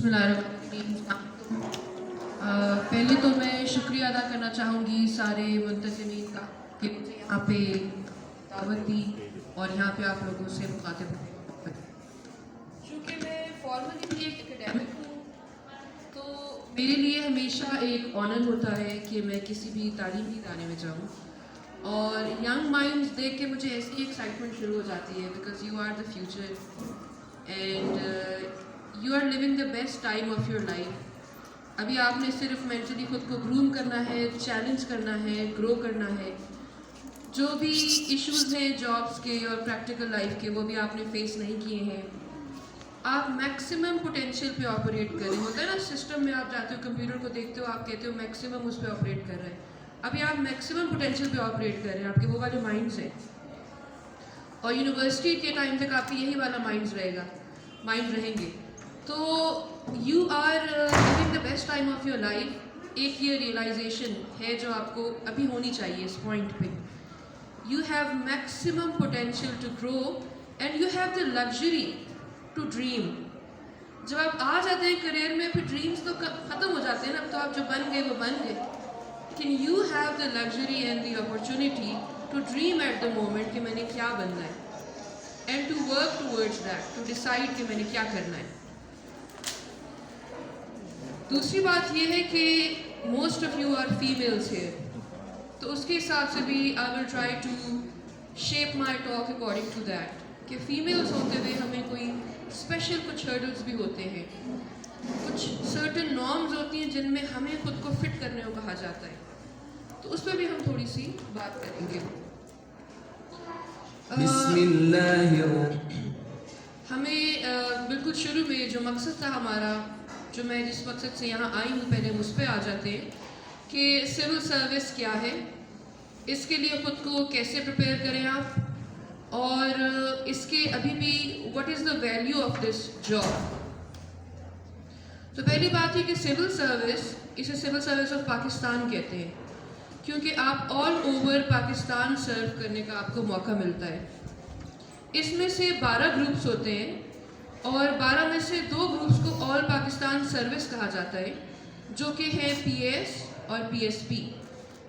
بسم اللہ الرحمن الرحیم۔ پہلے تو میں شکریہ ادا کرنا چاہوں گی سارے منتظمین کا کہ مجھے یہاں پہ دعوت دی اور یہاں پہ آپ لوگوں سے مخاطب ہوں۔ چونکہ میں فارملی بھی ایک اکیڈیمک ہوں تو میرے لیے ہمیشہ ایک آنر ہوتا ہے کہ میں کسی بھی تعلیمی ادارے میں جاؤں اور ینگ مائنڈز دیکھ کے مجھے ایسی ایکسائٹمنٹ شروع ہو جاتی ہے because you are the future and you are living the best time of your life. ابھی آپ نے صرف مینٹلی خود کو گروم کرنا ہے، چیلنج کرنا ہے، گرو کرنا ہے۔ جو بھی ایشوز ہیں جابس کے اور پریکٹیکل لائف کے وہ بھی آپ نے فیس نہیں کیے ہیں۔ آپ میکسیمم پوٹینشیل پہ آپریٹ کر رہے ہیں۔ ہوتا ہے نا سسٹم میں آپ جاتے ہو کمپیوٹر کو دیکھتے ہو، آپ کہتے ہو میکسیمم اس پہ آپریٹ کر رہے ہیں۔ ابھی آپ میکسیمم پوٹینشیل پہ آپریٹ کر رہے ہیں، آپ کے وہ والے مائنڈز ہیں اور یونیورسٹی کے ٹائم تک آپ کے یہی والا مائنڈ رہیں گے۔ تو you are living the best time of your life. ایک یہ ریئلائزیشن ہے جو آپ کو ابھی ہونی چاہیے اس پوائنٹ پہ۔ You have maximum potential to grow and you have the luxury to dream. جب آپ آ جاتے ہیں کریئر میں پھر ڈریمز تو ختم ہو جاتے ہیں نا، اب تو آپ جو بن گئے وہ بن گئے، لیکن you have the luxury and the opportunity to dream at the moment کہ میں نے کیا بننا ہے and to work towards that, to decide کہ میں نے کیا کرنا ہے۔ دوسری بات یہ ہے کہ most of you are families here, تو اس کے حساب سے بھی I will try to shape my talk according to that کہ فیمیلس ہوتے ہوئے ہمیں کوئی اسپیشل کچھ ہرڈلس بھی ہوتے ہیں، کچھ سرٹن نارمز ہوتی ہیں جن میں ہمیں خود کو فٹ کرنے کو کہا جاتا ہے، تو اس پہ بھی ہم تھوڑی سی بات کریں گے۔ بسم اللہ ہمیں بالکل شروع میں جو مقصد تھا ہمارا، جو میں جس مقصد سے یہاں آئی ہوں، پہلے ہم اس پہ آ جاتے ہیں کہ سول سروس کیا ہے، اس کے لیے خود کو کیسے پریپیئر کریں آپ، اور اس کے ابھی بھی what is the value of this job. تو پہلی بات ہے کہ سول سروس، اسے سول سروس آف پاکستان کہتے ہیں کیونکہ آپ آل اوور پاکستان سرو کرنے کا آپ کو موقع ملتا ہے۔ اس میں سے 12 گروپس ہوتے ہیں اور 12 میں سے 2 گروپس کو آل پاکستان سروس کہا جاتا ہے، جو کہ ہے پی ایس اور P S P.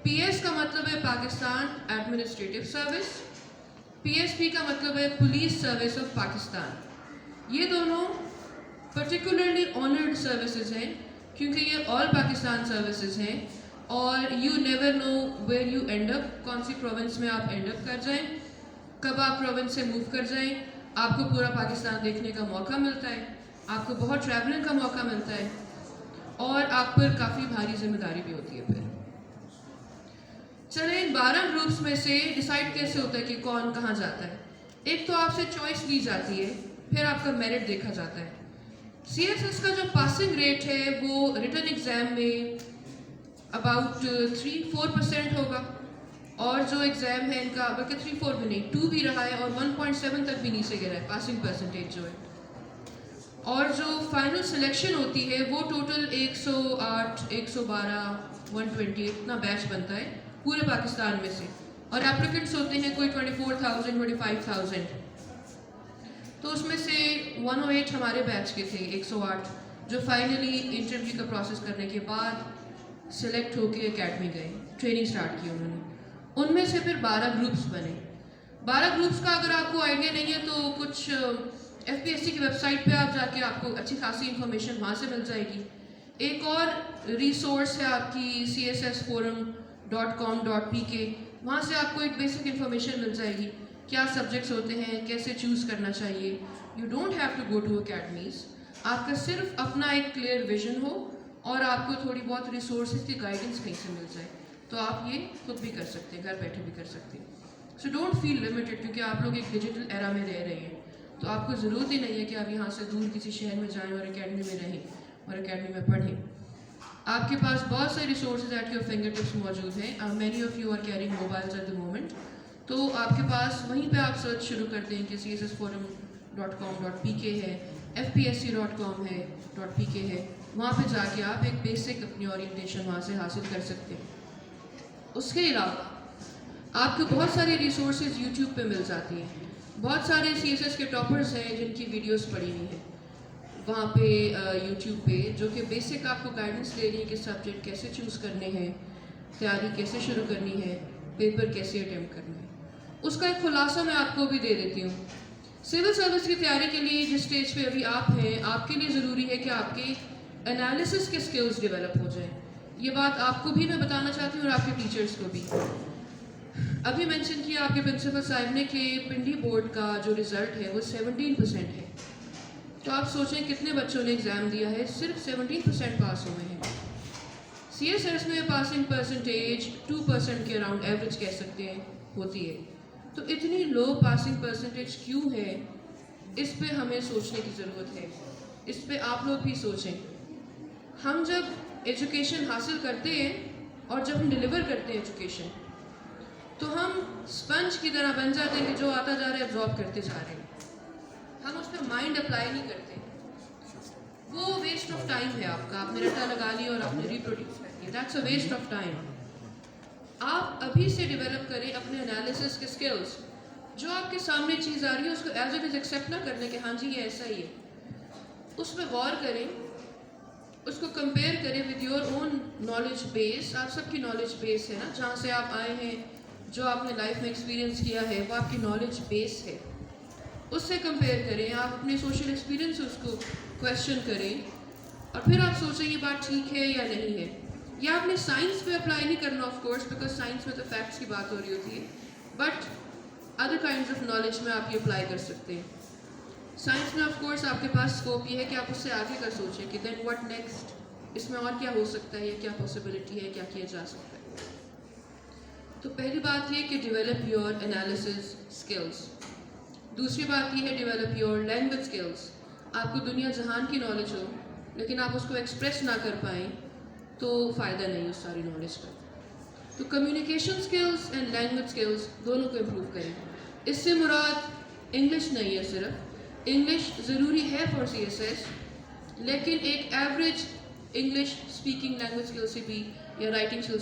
P S کا مطلب ہے Pakistan administrative service, P S P کا مطلب ہے پولیس سروس آف پاکستان۔ یہ دونوں پرٹیکولرلی آنرڈ سروسز ہیں کیونکہ یہ آل پاکستان سروسز ہیں اور you never know where you end up, کون سی پروونس میں آپ اینڈ اپ کر جائیں، کب آپ پروونس سے موو کر جائیں۔ آپ کو پورا پاکستان دیکھنے کا موقع ملتا ہے، آپ کو بہت ٹریولنگ کا موقع ملتا ہے اور آپ پر کافی بھاری ذمہ داری بھی ہوتی ہے۔ پھر چلیں ان 12 گروپس میں سے ڈیسائیڈ کیسے ہوتا ہے کہ کون کہاں جاتا ہے۔ ایک تو آپ سے چوائس لی جاتی ہے، پھر آپ کا میرٹ دیکھا جاتا ہے۔ سی ایس ایس کا جو پاسنگ ریٹ ہے وہ ریٹن ایگزام میں اباؤٹ 3-4% ہوگا، اور جو ایگزام ہے ان کا بلکہ 3-4 بھی نہیں، 2 بھی رہا ہے اور 1.7 تک بھی نیچے گرا ہے پاسنگ پرسنٹیج جو ہے۔ اور جو فائنل سلیکشن ہوتی ہے وہ ٹوٹل 108، 112، 120 اتنا بیچ بنتا ہے پورے پاکستان میں سے، اور اپلیکنٹس ہوتے ہیں کوئی 24,000، 25,000۔ تو اس میں سے 108 ہمارے بیچ کے تھے، 108 جو فائنلی انٹرویو کا پروسیس کرنے کے بعد سلیکٹ ہو کے اکیڈمی گئے، ٹریننگ سٹارٹ کی انہوں نے۔ ان میں سے پھر 12 گروپس بنے۔ 12 گروپس کا اگر آپ کو آئیڈیا نہیں ہے تو کچھ ایف پی ایس سی کی ویب سائٹ پہ آپ جا کے آپ کو اچھی خاصی انفارمیشن وہاں سے مل جائے گی۔ ایک اور ریسورس ہے آپ کی CSSforum.com.pk، وہاں سے آپ کو ایک بیسک انفارمیشن مل جائے گی، کیا سبجیکٹس ہوتے ہیں، کیسے چوز کرنا چاہیے۔ You don't have to go to academies, آپ کا صرف اپنا ایک کلیئر ویژن ہو اور آپ کو تھوڑی بہت ریسورسز کی گائیڈنس کہیں سے مل جائے تو آپ یہ خود بھی کر سکتے ہیں، گھر بیٹھے بھی کر سکتے ہیں۔ سو ڈونٹ فیل لمیٹڈ، کیونکہ آپ لوگ ایک ڈیجیٹل ایرا میں رہ رہے ہیں، تو آپ کو ضرورت ہی نہیں ہے کہ آپ یہاں سے دور کسی شہر میں جائیں اور اکیڈمی میں رہیں اور اکیڈمی میں پڑھیں۔ آپ کے پاس بہت سارے resources at your finger tips موجود ہیں۔ Many of you are carrying mobiles at the moment, تو آپ کے پاس وہیں پہ آپ سرچ شروع کر دیں کہ CSSforum.com.pk ہے، FPSC.com ہے .pk ہے، وہاں پہ جا کے آپ ایک بیسک اپنی اورینٹیشن وہاں سے حاصل کر سکتے ہیں۔ اس کے علاوہ آپ کو بہت ساری ریسورسز یوٹیوب پہ مل جاتی ہیں، بہت سارے CSS کے ٹاپرز ہیں جن کی ویڈیوز پڑی ہوئی ہیں۔ وہاں پہ یوٹیوب پہ، جو کہ بیسک آپ کو گائیڈنس دے رہی ہے کہ سبجیکٹ کیسے چوز کرنے ہیں، تیاری کیسے شروع کرنی ہے، پیپر کیسے اٹیمپٹ کرنا ہے۔ اس کا ایک خلاصہ میں آپ کو بھی دے دیتی ہوں۔ سول سروس کی تیاری کے لیے جس اسٹیج پہ ابھی آپ ہیں، آپ کے لیے ضروری ہے کہ آپ کی انالیسس کے اسکلز ڈیولپ ہو جائیں۔ یہ بات آپ کو بھی میں بتانا چاہتی ہوں اور آپ کے ٹیچرز کو بھی۔ ابھی مینشن کیا آپ کے پرنسپل صاحب نے کہ پنڈی بورڈ کا جو رزلٹ ہے وہ 17% ہے، تو آپ سوچیں کتنے بچوں نے ایگزام دیا ہے، صرف 17% پاس ہوئے ہیں۔ سی ایس ایس میں پاسنگ پرسنٹیج 2% کے اراؤنڈ ایوریج کہہ سکتے ہیں ہوتی ہے، تو اتنی لو پاسنگ پرسنٹیج کیوں ہے، اس پہ ہمیں سوچنے کی ضرورت ہے۔ اس پہ آپ لوگ بھی سوچیں۔ ہم جب ایجوکیشن حاصل کرتے ہیں اور جب ہم ڈیلیور کرتے ہیں ایجوکیشن، تو ہم اسپنج کی طرح بن جاتے ہیں کہ جو آتا جا رہا ہے ایبزارب کرتے جا رہے ہیں، ہم اس پہ مائنڈ اپلائی نہیں کرتے۔ وہ ویسٹ آف ٹائم ہے آپ کا، آپ نے رٹا لگا لی اور آپ نے ریپروڈیوس کر دیا، that's a waste of time. آپ ابھی سے ڈیولپ کریں اپنے انالیسس کے اسکلز، جو آپ کے سامنے چیز آ رہی ہے اس کو ایز اٹ از ایکسیپٹ نہ کرنے کہ ہاں جی یہ ایسا ہی ہے، اس میں غور کریں، اس کو کمپیئر کریں with your own knowledge base. آپ سب کی نالج بیس ہے نا، جہاں سے آپ آئے ہیں، جو آپ نے لائف میں ایکسپیرینس کیا ہے، وہ آپ کی نالج بیس ہے، اس سے کمپیئر کریں۔ آپ اپنے سوشل ایکسپیرینس اس کو کویشچن کریں اور پھر آپ سوچیں یہ بات ٹھیک ہے یا نہیں ہے۔ یا آپ نے سائنس پہ اپلائی نہیں کرنا آف کورس، بیکاز سائنس میں تو فیکٹس کی بات ہو رہی ہوتی ہے، but other kinds of knowledge میں آپ یہ اپلائی کر سکتے ہیں۔ سائنس میں آف کورس آپ کے پاس اسکوپ یہ ہے کہ آپ اس سے آگے کا سوچیں کہ دین واٹ نیکسٹ، اس میں اور کیا ہو سکتا ہے، یا کیا پاسبلٹی ہے، کیا کیا جا سکتا ہے۔ تو پہلی بات یہ کہ ڈیولپ یور انالیسز اسکلز۔ دوسری بات یہ ہے ڈیولپ یور لینگویج اسکلز۔ آپ کو دنیا جہان کی نالج ہو لیکن آپ اس کو ایکسپریس نہ کر پائیں تو فائدہ نہیں اس ساری نالج کا۔ تو communication skills and language skills دونوں کو امپروو کریں۔ اس سے مراد انگلش نہیں ہے، صرف انگلش ضروری ہے فار سی ایس ایس، لیکن ایک average English speaking language skill سے بھی یا رائٹنگ اسکل